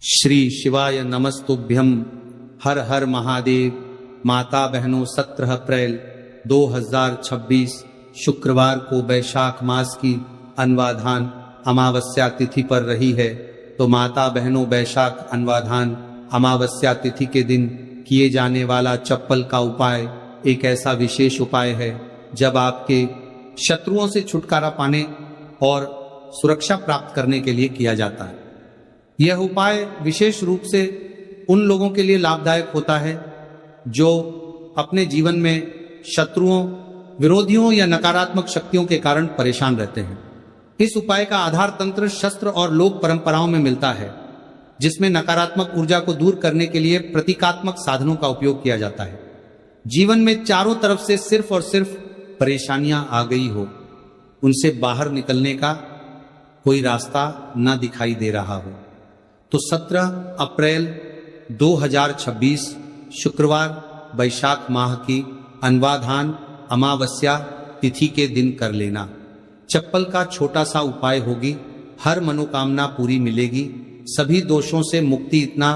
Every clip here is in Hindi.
श्री शिवाय नमस्तुभ्यम। हर हर महादेव। माता बहनों, 17 अप्रैल 2026 शुक्रवार को वैशाख मास की अन्वाधान अमावस्या तिथि पर रही है। तो माता बहनों, वैशाख अन्वाधान अमावस्या तिथि के दिन किए जाने वाला चप्पल का उपाय एक ऐसा विशेष उपाय है जब आपके शत्रुओं से छुटकारा पाने और सुरक्षा प्राप्त करने के लिए किया जाता है। यह उपाय विशेष रूप से उन लोगों के लिए लाभदायक होता है जो अपने जीवन में शत्रुओं, विरोधियों या नकारात्मक शक्तियों के कारण परेशान रहते हैं। इस उपाय का आधार तंत्र शस्त्र और लोक परंपराओं में मिलता है, जिसमें नकारात्मक ऊर्जा को दूर करने के लिए प्रतीकात्मक साधनों का उपयोग किया जाता है। जीवन में चारों तरफ से सिर्फ और सिर्फ परेशानियां आ गई हो, उनसे बाहर निकलने का कोई रास्ता न दिखाई दे रहा हो, तो 17 अप्रैल 2026 शुक्रवार वैशाख माह की अन्वाधान अमावस्या तिथि के दिन कर लेना। चप्पल का छोटा सा उपाय होगी, हर मनोकामना पूरी मिलेगी, सभी दोषों से मुक्ति। इतना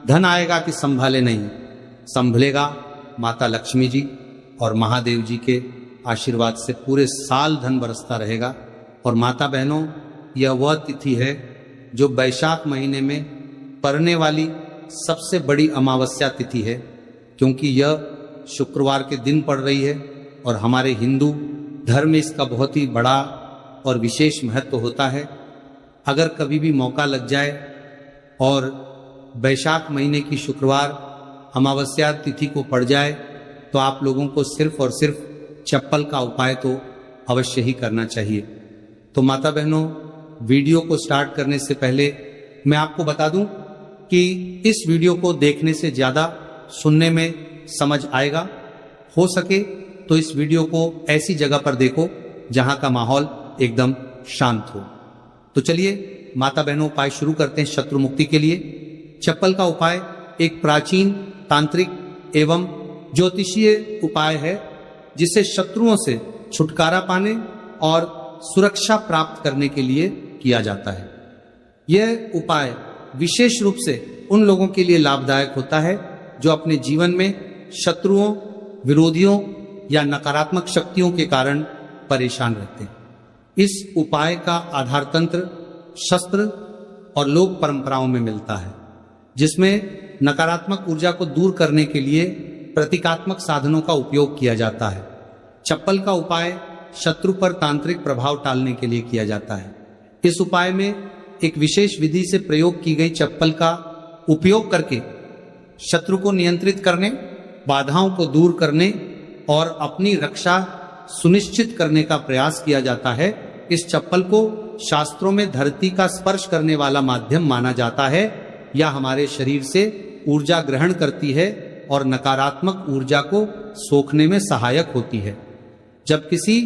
धन आएगा कि संभाले नहीं, संभलेगा माता लक्ष्मी जी और महादेव जी के आशीर्वाद से पूरे साल धन बरसता रहेगा। और माता बहनों, यह वह तिथि है जो वैशाख महीने में पड़ने वाली सबसे बड़ी अमावस्या तिथि है, क्योंकि यह शुक्रवार के दिन पड़ रही है और हमारे हिंदू धर्म में इसका बहुत ही बड़ा और विशेष महत्व होता है। अगर कभी भी मौका लग जाए और वैशाख महीने की शुक्रवार अमावस्या तिथि को पड़ जाए, तो आप लोगों को सिर्फ और सिर्फ चप्पल का उपाय तो अवश्य ही करना चाहिए। तो माता बहनों, वीडियो को स्टार्ट करने से पहले मैं आपको बता दूं कि इस वीडियो को देखने से ज़्यादा सुनने में समझ आएगा। हो सके तो इस वीडियो को ऐसी जगह पर देखो जहां का माहौल एकदम शांत हो। तो चलिए माता बहनों, उपाय शुरू करते हैं शत्रु मुक्ति के लिए। चप्पल का उपाय एक प्राचीन तांत्रिक एवं ज्योतिषीय उपाय है, जिसे शत्रुओं से छुटकारा पाने और सुरक्षा प्राप्त करने के लिए किया जाता है। यह उपाय विशेष रूप से उन लोगों के लिए लाभदायक होता है जो अपने जीवन में शत्रुओं, विरोधियों या नकारात्मक शक्तियों के कारण परेशान रहते हैं। इस उपाय का आधार तंत्र शस्त्र और लोक परंपराओं में मिलता है, जिसमें नकारात्मक ऊर्जा को दूर करने के लिए प्रतीकात्मक साधनों का उपयोग किया जाता है। चप्पल का उपाय शत्रु पर तांत्रिक प्रभाव टालने के लिए किया जाता है। इस उपाय में एक विशेष विधि से प्रयोग की गई चप्पल का उपयोग करके शत्रु को नियंत्रित करने, बाधाओं को दूर करने और अपनी रक्षा सुनिश्चित करने का प्रयास किया जाता है। इस चप्पल को शास्त्रों में धरती का स्पर्श करने वाला माध्यम माना जाता है, या हमारे शरीर से ऊर्जा ग्रहण करती है और नकारात्मक ऊर्जा को सोखने में सहायक होती है। जब किसी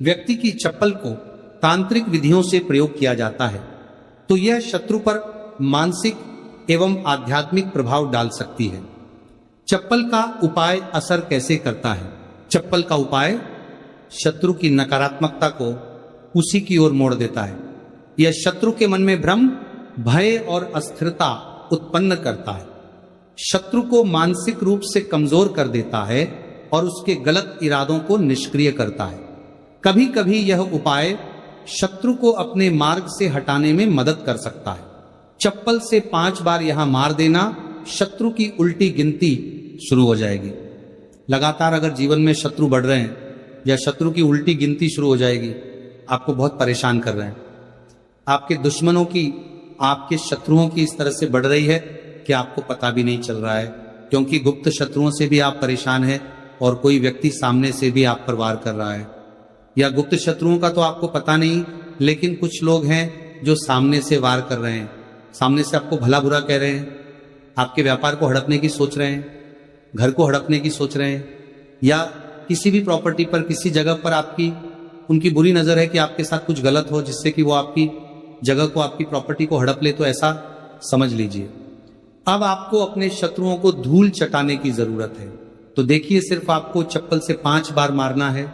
व्यक्ति की चप्पल को तांत्रिक विधियों से प्रयोग किया जाता है, तो यह शत्रु पर मानसिक एवं आध्यात्मिक प्रभाव डाल सकती है। चप्पल का उपाय असर कैसे करता है? चप्पल का उपाय शत्रु की नकारात्मकता को उसी की ओर मोड़ देता है। यह शत्रु के मन में भ्रम, भय और अस्थिरता उत्पन्न करता है, शत्रु को मानसिक रूप से कमजोर कर देता है और उसके गलत इरादों को निष्क्रिय करता है। कभी कभी यह उपाय शत्रु को अपने मार्ग से हटाने में मदद कर सकता है। चप्पल से 5 बार यहां मार देना, शत्रु की उल्टी गिनती शुरू हो जाएगी। लगातार अगर जीवन में शत्रु बढ़ रहे हैं या शत्रु की उल्टी गिनती शुरू हो जाएगी, आपको बहुत परेशान कर रहे हैं, आपके दुश्मनों की, आपके शत्रुओं की इस तरह से बढ़ रही है कि आपको पता भी नहीं चल रहा है, क्योंकि गुप्त शत्रुओं से भी आप परेशान हैं और कोई व्यक्ति सामने से भी आप पर वार कर रहा है। या गुप्त शत्रुओं का तो आपको पता नहीं, लेकिन कुछ लोग हैं जो सामने से वार कर रहे हैं, सामने से आपको भला बुरा कह रहे हैं, आपके व्यापार को हड़पने की सोच रहे हैं, घर को हड़पने की सोच रहे हैं, या किसी भी प्रॉपर्टी पर, किसी जगह पर आपकी उनकी बुरी नजर है कि आपके साथ कुछ गलत हो, जिससे कि वो आपकी जगह को, आपकी प्रॉपर्टी को हड़प ले। तो ऐसा समझ लीजिए, अब आपको अपने शत्रुओं को धूल चटाने की जरूरत है। तो देखिए, सिर्फ आपको चप्पल से 5 बार मारना है।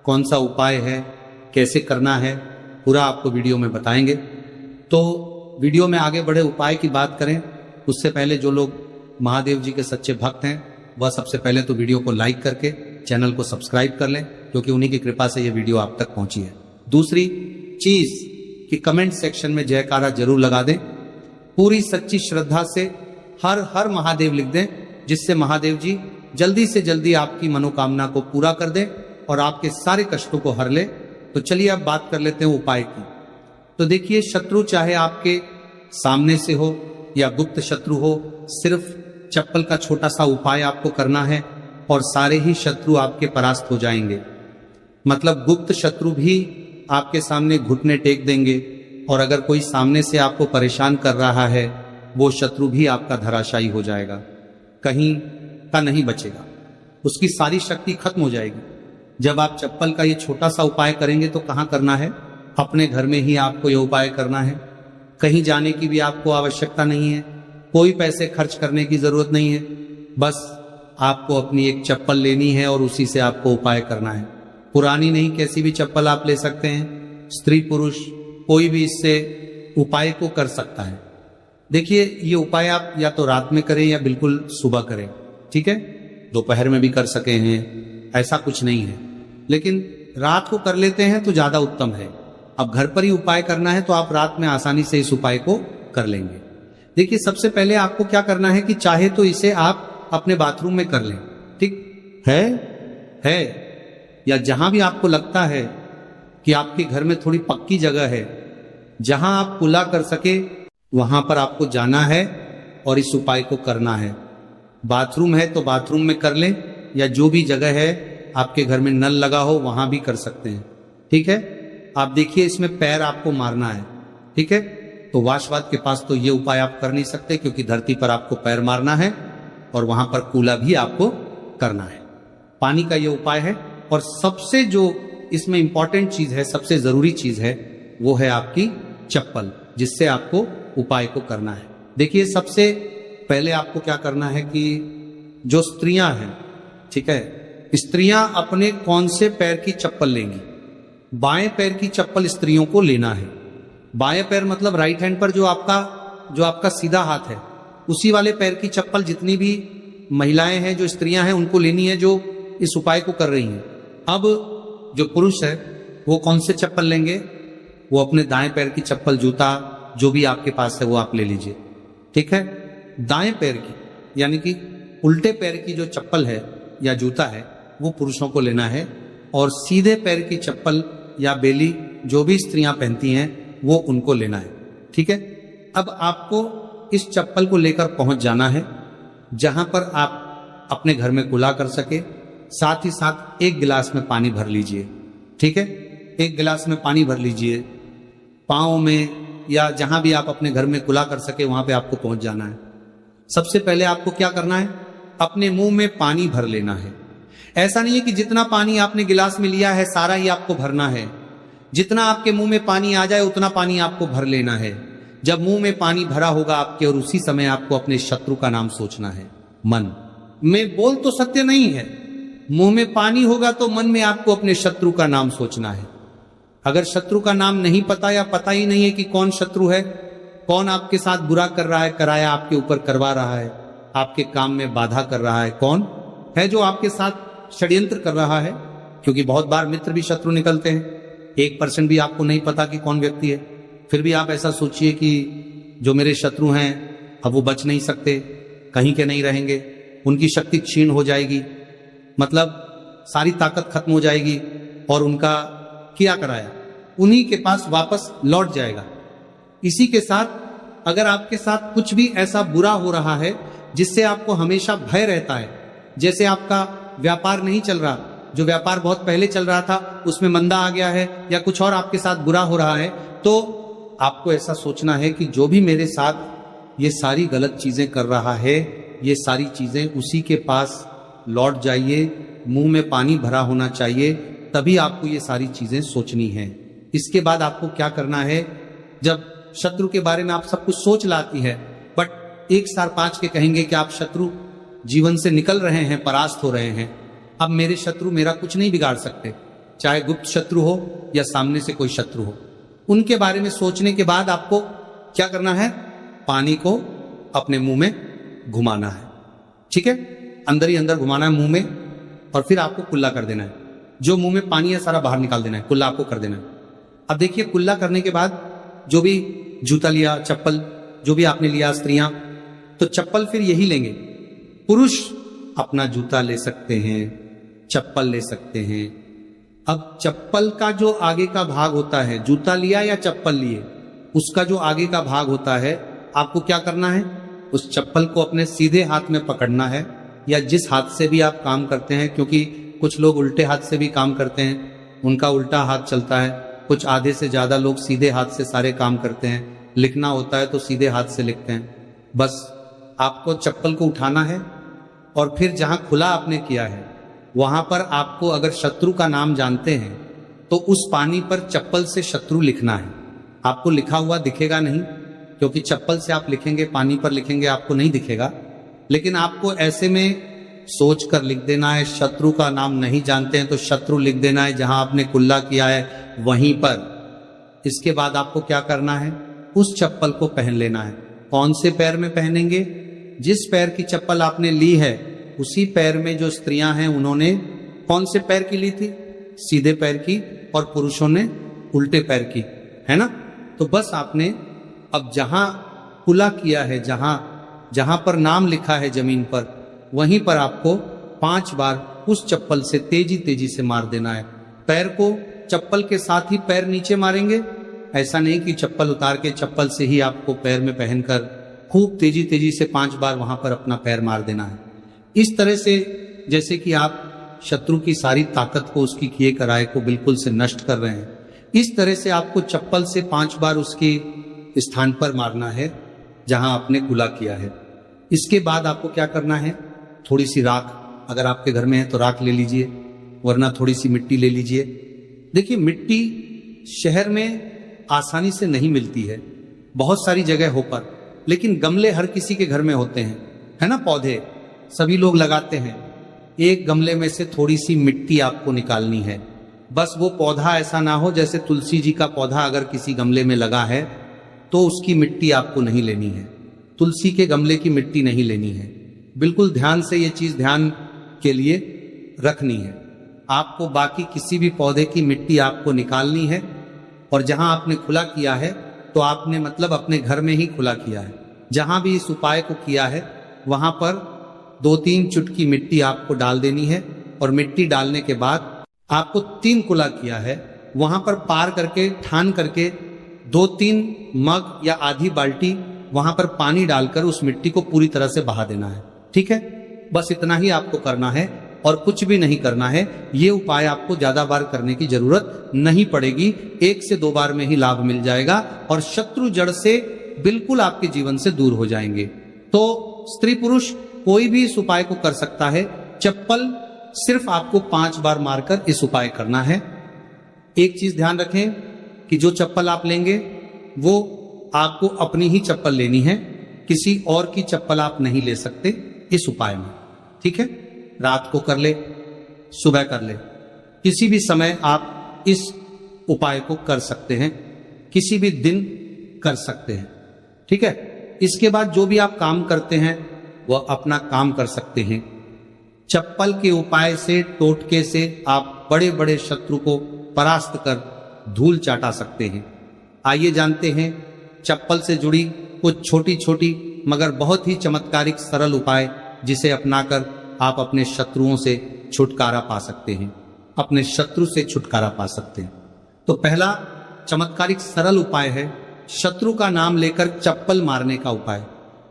कौन सा उपाय है, कैसे करना है, पूरा आपको वीडियो में बताएंगे। तो वीडियो में आगे बढ़े उपाय की बात करें उससे पहले जो लोग महादेव जी के सच्चे भक्त हैं वह सबसे पहले तो वीडियो को लाइक करके चैनल को सब्सक्राइब कर लें, क्योंकि उन्हीं की कृपा से ये वीडियो आप तक पहुंची है। दूसरी चीज कि कमेंट सेक्शन में जयकारा जरूर लगा दें, पूरी सच्ची श्रद्धा से हर हर महादेव लिख दें, जिससे महादेव जी जल्दी से जल्दी आपकी मनोकामना को पूरा कर दे और आपके सारे कष्टों को हर ले। तो चलिए अब बात कर लेते हैं उपाय की। तो देखिए, शत्रु चाहे आपके सामने से हो या गुप्त शत्रु हो, सिर्फ चप्पल का छोटा सा उपाय आपको करना है और सारे ही शत्रु आपके परास्त हो जाएंगे। मतलब गुप्त शत्रु भी आपके सामने घुटने टेक देंगे और अगर कोई सामने से आपको परेशान कर रहा है वो शत्रु भी आपका धराशायी हो जाएगा, कहीं का नहीं बचेगा, उसकी सारी शक्ति खत्म हो जाएगी। जब आप चप्पल का ये छोटा सा उपाय करेंगे तो कहाँ करना है? अपने घर में ही आपको ये उपाय करना है। कहीं जाने की भी आपको आवश्यकता नहीं है, कोई पैसे खर्च करने की जरूरत नहीं है। बस आपको अपनी एक चप्पल लेनी है और उसी से आपको उपाय करना है। पुरानी नहीं, कैसी भी चप्पल आप ले सकते हैं, स्त्री पुरुष कोई भी इससे उपाय को कर सकता है। देखिए, ये उपाय आप या तो रात में करें या बिल्कुल सुबह करें, ठीक है? दोपहर में भी कर सके हैं, ऐसा कुछ नहीं है, लेकिन रात को कर लेते हैं तो ज्यादा उत्तम है। अब घर पर ही उपाय करना है तो आप रात में आसानी से इस उपाय को कर लेंगे। देखिए, सबसे पहले आपको क्या करना है कि चाहे तो इसे आप अपने बाथरूम में कर लें, ठीक है या जहां भी आपको लगता है कि आपके घर में थोड़ी पक्की जगह है जहां आप कुल्ला कर सके, वहां पर आपको जाना है और इस उपाय को करना है। बाथरूम है तो बाथरूम में कर लें, या जो भी जगह है आपके घर में नल लगा हो वहां भी कर सकते हैं, ठीक है? आप देखिए, इसमें पैर आपको मारना है, ठीक है? तो वाशवाद के पास तो ये उपाय आप कर नहीं सकते, क्योंकि धरती पर आपको पैर मारना है और वहां पर कूला भी आपको करना है। पानी का ये उपाय है। और सबसे जो इसमें इंपॉर्टेंट चीज है, सबसे जरूरी चीज है, वो है आपकी चप्पल, जिससे आपको उपाय को करना है। देखिए, सबसे पहले आपको क्या करना है कि जो स्त्रियां हैं, ठीक है, स्त्रियां अपने कौन से पैर की चप्पल लेंगी? बाएं पैर की चप्पल स्त्रियों को लेना है। बाएं पैर मतलब राइट हैंड पर जो आपका सीधा हाथ है, उसी वाले पैर की चप्पल जितनी भी महिलाएं हैं, जो स्त्रियां हैं, उनको लेनी है, जो इस उपाय को कर रही हैं। अब जो पुरुष है वो कौन से चप्पल लेंगे? वो अपने दाएं पैर की चप्पल, जूता जो भी आपके पास है वो आप ले लीजिए, ठीक है? दाएं पैर की यानी कि उल्टे पैर की जो चप्पल है या जूता है वो पुरुषों को लेना है, और सीधे पैर की चप्पल या बेली जो भी स्त्रियां पहनती हैं वो उनको लेना है, ठीक है? अब आपको इस चप्पल को लेकर पहुंच जाना है जहां पर आप अपने घर में कुल्ला कर सके। साथ ही साथ एक गिलास में पानी भर लीजिए, ठीक है? एक गिलास में पानी भर लीजिए, पाँव में या जहां भी आप अपने घर में कुल्ला कर सके वहां पे आपको पहुंच जाना है। सबसे पहले आपको क्या करना है? अपने मुंह में पानी भर लेना है। ऐसा नहीं है कि जितना पानी आपने गिलास में लिया है सारा ही आपको भरना है। जितना आपके मुंह में पानी आ जाए उतना पानी आपको भर लेना है। जब मुंह में पानी भरा होगा आपके, और उसी समय आपको अपने शत्रु का नाम सोचना है। मन में बोल तो सत्य नहीं है, मुंह में पानी होगा तो मन में आपको अपने शत्रु का नाम सोचना है। अगर शत्रु का नाम नहीं पता या पता ही नहीं है कि कौन शत्रु है, कौन आपके साथ बुरा कर रहा है, कराया आपके ऊपर करवा रहा है, आपके काम में बाधा कर रहा है, कौन है जो आपके साथ षड्यंत्र कर रहा है, क्योंकि बहुत बार मित्र भी शत्रु निकलते हैं। 1% भी आपको नहीं पता कि कौन व्यक्ति है, फिर भी आप ऐसा सोचिए कि जो मेरे शत्रु हैं अब वो बच नहीं सकते, कहीं के नहीं रहेंगे, उनकी शक्ति क्षीण हो जाएगी, मतलब सारी ताकत खत्म हो जाएगी और उनका किया कराया उन्हीं के पास वापस लौट जाएगा। इसी के साथ अगर आपके साथ कुछ भी ऐसा बुरा हो रहा है जिससे आपको हमेशा भय रहता है, जैसे आपका व्यापार नहीं चल रहा, जो व्यापार बहुत पहले चल रहा था उसमें मंदा आ गया है, या कुछ और आपके साथ बुरा हो रहा है, तो आपको ऐसा सोचना है कि जो भी मेरे साथ ये सारी गलत चीजें कर रहा है, ये सारी चीजें उसी के पास लौट जाइए। मुंह में पानी भरा होना चाहिए, तभी आपको ये सारी चीजें सोचनी है। इसके बाद आपको क्या करना है? जब शत्रु के बारे में आप सब कुछ सोच लाती है, बट 1/5 के कहेंगे कि आप शत्रु जीवन से निकल रहे हैं, परास्त हो रहे हैं, अब मेरे शत्रु मेरा कुछ नहीं बिगाड़ सकते, चाहे गुप्त शत्रु हो या सामने से कोई शत्रु हो। उनके बारे में सोचने के बाद आपको क्या करना है, पानी को अपने मुंह में घुमाना है, ठीक है, अंदर ही अंदर घुमाना है मुंह में, और फिर आपको कुल्ला कर देना है। जो मुंह में पानी है सारा बाहर निकाल देना है, कुल्ला आपको कर देना है। अब देखिए, कुल्ला करने के बाद जो भी जूता लिया, चप्पल जो भी आपने लिया, स्त्रियां तो चप्पल फिर यही लेंगे, पुरुष अपना जूता ले सकते हैं, चप्पल ले सकते हैं। अब चप्पल का जो आगे का भाग होता है, जूता लिया या चप्पल लिए, उसका जो आगे का भाग होता है, आपको क्या करना है, उस चप्पल को अपने सीधे हाथ में पकड़ना है, या जिस हाथ से भी आप काम करते हैं, क्योंकि कुछ लोग उल्टे हाथ से भी काम करते हैं, उनका उल्टा हाथ चलता है, कुछ आधे से ज्यादा लोग सीधे हाथ से सारे काम करते हैं, लिखना होता है तो सीधे हाथ से लिखते हैं। बस आपको चप्पल को उठाना है, और फिर जहां खुला आपने किया है वहां पर आपको, अगर शत्रु का नाम जानते हैं तो उस पानी पर चप्पल से शत्रु लिखना है। आपको लिखा हुआ दिखेगा नहीं, क्योंकि चप्पल से आप लिखेंगे, पानी पर लिखेंगे, आपको नहीं दिखेगा, लेकिन आपको ऐसे में सोच कर लिख देना है। शत्रु का नाम नहीं जानते हैं तो शत्रु लिख देना है जहां आपने कुल्ला किया है वहीं पर। इसके बाद आपको क्या करना है, उस चप्पल को पहन लेना है। कौन से पैर में पहनेंगे, जिस पैर की चप्पल आपने ली है उसी पैर में। जो स्त्रियां हैं उन्होंने कौन से पैर की ली थी, सीधे पैर की, और पुरुषों ने उल्टे पैर की, है ना। तो बस आपने अब जहां कुल्ला किया है, जहां पर नाम लिखा है जमीन पर, वहीं पर आपको 5 बार उस चप्पल से तेजी तेजी से मार देना है। पैर को चप्पल के साथ ही पैर नीचे मारेंगे, ऐसा नहीं कि चप्पल उतार के चप्पल से ही आपको पैर में पहनकर खूब तेजी तेजी से 5 बार वहां पर अपना पैर मार देना है। इस तरह से जैसे कि आप शत्रु की सारी ताकत को, उसकी किए कराए को बिल्कुल से नष्ट कर रहे हैं, इस तरह से आपको चप्पल से 5 बार उसके स्थान पर मारना है जहां आपने कुल्ला किया है। इसके बाद आपको क्या करना है, थोड़ी सी राख, अगर आपके घर में है तो राख ले लीजिए, वरना थोड़ी सी मिट्टी ले लीजिए। देखिए, मिट्टी शहर में आसानी से नहीं मिलती है, बहुत सारी जगह हो पर, लेकिन गमले हर किसी के घर में होते हैं, है ना, पौधे सभी लोग लगाते हैं। एक गमले में से थोड़ी सी मिट्टी आपको निकालनी है। बस वो पौधा ऐसा ना हो, जैसे तुलसी जी का पौधा अगर किसी गमले में लगा है तो उसकी मिट्टी आपको नहीं लेनी है, तुलसी के गमले की मिट्टी नहीं लेनी है। बिल्कुल ध्यान से ये चीज ध्यान के लिए रखनी है। आपको बाकी किसी भी पौधे की मिट्टी आपको निकालनी है, और जहां आपने खुला किया है तो आपने मतलब अपने घर में ही खुला किया है। जहां भी इस उपाय को किया है वहां पर 2-3 चुटकी मिट्टी आपको डाल देनी है, और मिट्टी डालने के बाद आपको 3 कुल्ला किया है, वहां पर पार करके, ठान करके 2-3 मग या आधी बाल्टी वहां पर पानी डालकर उस मिट्टी को पूरी तरह से बहा देना है, ठीक है। बस इतना ही आपको करना है और कुछ भी नहीं करना है। ये उपाय आपको ज्यादा बार करने की जरूरत नहीं पड़ेगी, 1 से 2 बार में ही लाभ मिल जाएगा, और शत्रु जड़ से बिल्कुल आपके जीवन से दूर हो जाएंगे। तो स्त्री पुरुष कोई भी इस उपाय को कर सकता है। चप्पल सिर्फ आपको 5 बार मारकर इस उपाय करना है। एक चीज ध्यान रखें कि जो चप्पल आप लेंगे वो आपको अपनी ही चप्पल लेनी है, किसी और की चप्पल आप नहीं ले सकते इस उपाय में, ठीक है। रात को कर ले, सुबह कर ले, किसी भी समय आप इस उपाय को कर सकते हैं, किसी भी दिन कर सकते हैं, ठीक है। इसके बाद जो भी आप काम करते हैं वह अपना काम कर सकते हैं। चप्पल के उपाय से, टोटके से आप बड़े बड़े शत्रु को परास्त कर धूल चाटा सकते हैं। आइए जानते हैं चप्पल से जुड़ी कुछ छोटी छोटी मगर बहुत ही चमत्कारिक सरल उपाय, जिसे अपनाकर आप अपने शत्रुओं से छुटकारा पा सकते हैं, अपने शत्रु से छुटकारा पा सकते हैं। तो पहला चमत्कारिक सरल उपाय है शत्रु का नाम लेकर चप्पल मारने का उपाय।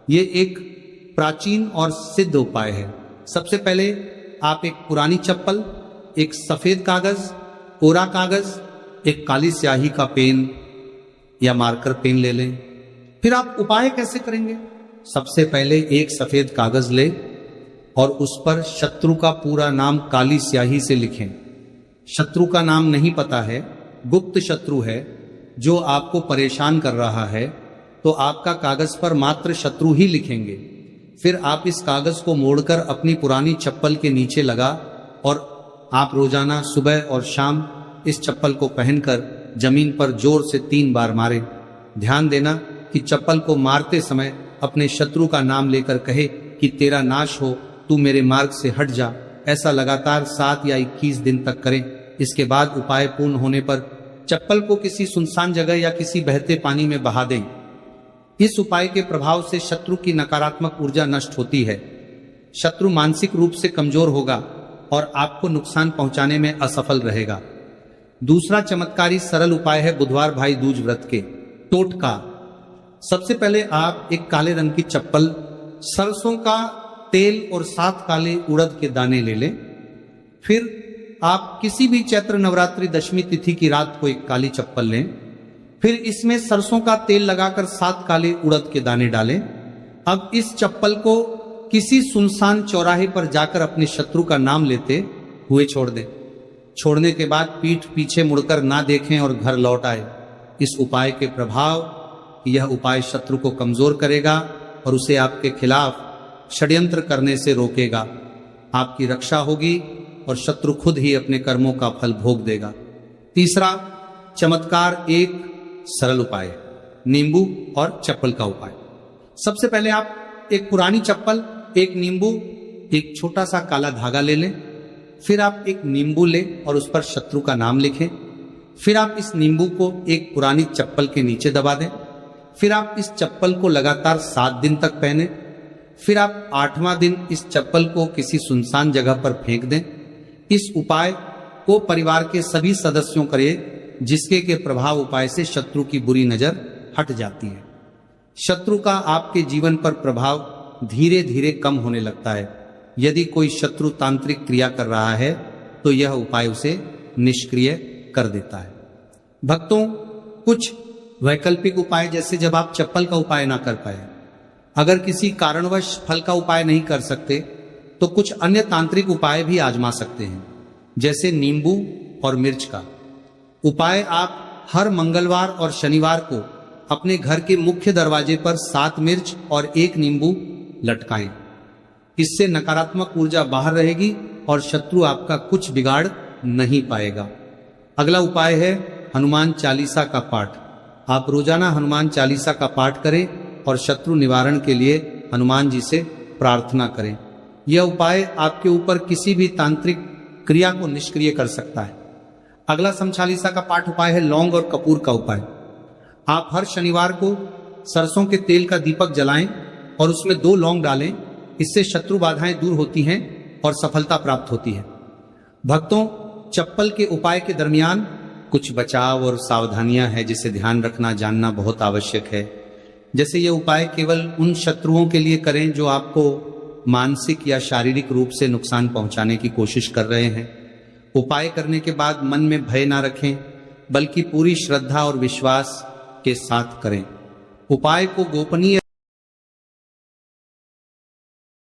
ये एक प्राचीन और सिद्ध उपाय है। सबसे पहले आप एक पुरानी चप्पल, एक सफेद कागज, कोरा कागज, एक काली स्याही का पेन या मार्कर पेन ले लें। फिर आप उपाय कैसे करेंगे? सबसे पहले एक सफेद कागज ले और उस पर शत्रु का पूरा नाम काली स्याही से लिखें। शत्रु का नाम नहीं पता है, गुप्त शत्रु है जो आपको परेशान कर रहा है, तो आपका कागज पर मात्र शत्रु ही लिखेंगे। फिर आप इस कागज को मोड़कर अपनी पुरानी चप्पल के नीचे लगा और आप रोजाना सुबह और शाम इस चप्पल को पहनकर जमीन पर जोर से 3 बार मारें। ध्यान देना, कि चप्पल को मारते समय अपने शत्रु का नाम लेकर कहे कि तेरा नाश हो, तू मेरे मार्ग से हट जा। ऐसा लगातार 7 या 21 दिन तक करें। इसके बाद उपाय पूर्ण होने पर चप्पल को किसी सुनसान जगह या किसी बहते पानी में बहा दें। इस उपाय के प्रभाव से शत्रु की नकारात्मक ऊर्जा नष्ट होती है। शत्रु मानसिक रूप से कमजोर होगा और आपको नुकसान पहुंचाने में असफल रहेगा। दूसरा चमत्कारी सरल उपाय है बुधवार भाई दूज व्रत के टोटका। सबसे पहले आप एक काले रंग की चप्पल, सरसों का तेल और 7 काले उड़द के दाने ले लें। फिर आप किसी भी चैत्र नवरात्रि दशमी तिथि की रात को एक काली चप्पल लें। फिर इसमें सरसों का तेल लगाकर 7 काले उड़द के दाने डालें। अब इस चप्पल को किसी सुनसान चौराहे पर जाकर अपने शत्रु का नाम लेते हुए छोड़ दें। छोड़ने के बाद पीठ पीछे मुड़कर ना देखें और घर लौट आए। इस उपाय के प्रभाव, यह उपाय शत्रु को कमजोर करेगा और उसे आपके खिलाफ षड्यंत्र करने से रोकेगा। आपकी रक्षा होगी और शत्रु खुद ही अपने कर्मों का फल भोग देगा। तीसरा चमत्कार एक सरल उपाय, नींबू और चप्पल का उपाय। सबसे पहले आप एक पुरानी चप्पल, एक नींबू, एक छोटा सा काला धागा ले लें। फिर आप एक नींबू लें और उस पर शत्रु का नाम लिखें। फिर आप इस नींबू को एक पुरानी चप्पल के नीचे दबा दें। फिर आप इस चप्पल को लगातार 7 दिन तक पहने। फिर आप 8वां दिन इस चप्पल को किसी सुनसान जगह पर फेंक दें। इस उपाय को परिवार के सभी सदस्यों करें, जिसके के प्रभाव उपाय से शत्रु की बुरी नजर हट जाती है। शत्रु का आपके जीवन पर प्रभाव धीरे धीरे कम होने लगता है। यदि कोई शत्रु तांत्रिक क्रिया कर रहा है तो यह उपाय उसे निष्क्रिय कर देता है। भक्तों, कुछ वैकल्पिक उपाय, जैसे जब आप चप्पल का उपाय ना कर पाए, अगर किसी कारणवश फल का उपाय नहीं कर सकते तो कुछ अन्य तांत्रिक उपाय भी आजमा सकते हैं, जैसे नींबू और मिर्च का उपाय। आप हर मंगलवार और शनिवार को अपने घर के मुख्य दरवाजे पर 7 मिर्च और 1 नींबू लटकाएं। इससे नकारात्मक ऊर्जा बाहर रहेगी और शत्रु आपका कुछ बिगाड़ नहीं पाएगा। अगला उपाय है हनुमान चालीसा का पाठ। आप रोजाना हनुमान चालीसा का पाठ करें और शत्रु निवारण के लिए हनुमान जी से प्रार्थना करें। यह उपाय आपके ऊपर किसी भी तांत्रिक क्रिया को निष्क्रिय कर सकता है। अगला समचालीसा का पाठ उपाय है लौंग और कपूर का उपाय। आप हर शनिवार को सरसों के तेल का दीपक जलाएं और उसमें 2 लौंग डालें। इससे शत्रु बाधाएं दूर होती हैं और सफलता प्राप्त होती है। भक्तों, चप्पल के उपाय के दरमियान कुछ बचाव और सावधानियां हैं जिसे ध्यान रखना, जानना बहुत आवश्यक है। जैसे ये उपाय केवल उन शत्रुओं के लिए करें जो आपको मानसिक या शारीरिक रूप से नुकसान पहुंचाने की कोशिश कर रहे हैं। उपाय करने के बाद मन में भय ना रखें, बल्कि पूरी श्रद्धा और विश्वास के साथ करें। उपाय को गोपनीय